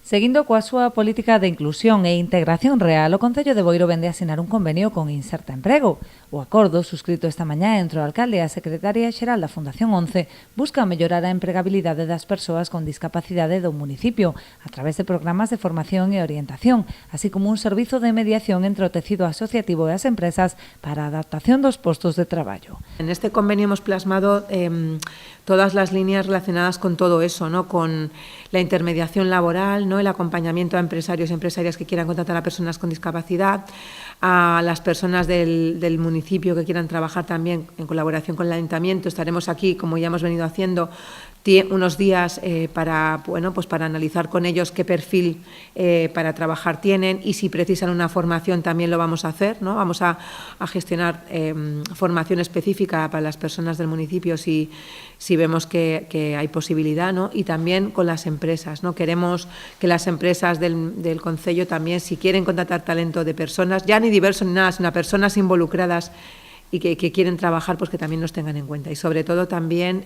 Seguindo coa súa política de inclusión e integración real, o Concello de Boiro vende a asinar un convenio con Inserta Emprego. O acordo, suscrito esta mañá entre o alcalde e a secretaria xeral da Fundación 11, busca mellorar a empregabilidade das persoas con discapacidade do municipio a través de programas de formación e orientación, así como un servizo de mediación entre o tecido asociativo e as empresas para a adaptación dos postos de traballo. En este convenio hemos plasmado todas las líneas relacionadas con todo eso, ¿no? Con la intermediación laboral, ¿no? El acompañamiento a empresarios y empresarias que quieran contratar a personas con discapacidad, a las personas del municipio que quieran trabajar también en colaboración con el ayuntamiento. Estaremos aquí, como ya hemos venido haciendo, unos días para analizar con ellos qué perfil para trabajar tienen y si precisan una formación también lo vamos a hacer, ¿no? Vamos a gestionar formación específica para las personas del municipio si vemos que hay posibilidad, ¿no? Y también con las empresas, ¿no? Queremos que las empresas del concello también, si quieren contratar talento de personas, ya ni diversos ni nada, sino personas involucradas y que quieren trabajar, pues que también nos tengan en cuenta. Y sobre todo también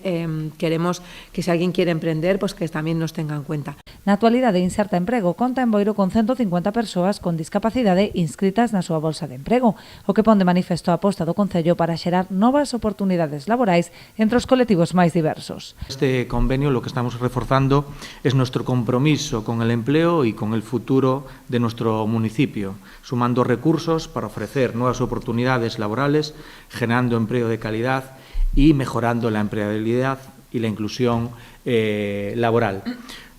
queremos que si alguien quiere emprender, pues que también nos tenga en cuenta. Na actualidade, Inserta Emprego conta en Boiro con 150 persoas con discapacidade inscritas na súa bolsa de emprego, o que pon de manifesto a aposta do Concello para xerar novas oportunidades laborais entre os colectivos máis diversos. Este convenio lo que estamos reforzando es nuestro compromiso con el empleo y con el futuro de nuestro municipio, sumando recursos para ofrecer nuevas oportunidades laborales, generando empleo de calidad y mejorando la empleabilidad y la inclusión laboral.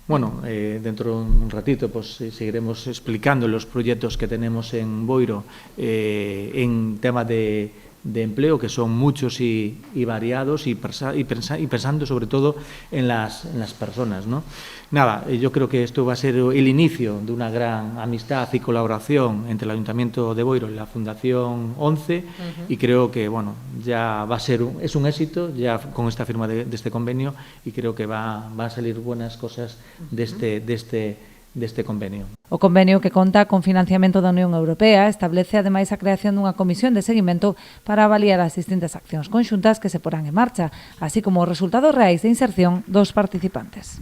Bueno, dentro de un ratito pues seguiremos explicando los proyectos que tenemos en Boiro en tema de empleo, que son muchos y variados, y pensando sobre todo en las personas, ¿no? Nada, yo creo que esto va a ser el inicio de una gran amistad y colaboración entre el Ayuntamiento de Boiro y la Fundación 11 y creo que, bueno, ya va a ser es un éxito ya con esta firma de este convenio y creo que va a salir buenas cosas de este convenio. O convenio, que conta con financiamento da Unión Europea, establece ademais a creación dunha comisión de seguimento para avaliar as distintas accións conxuntas que se porán en marcha, así como os resultados reais de inserción dos participantes.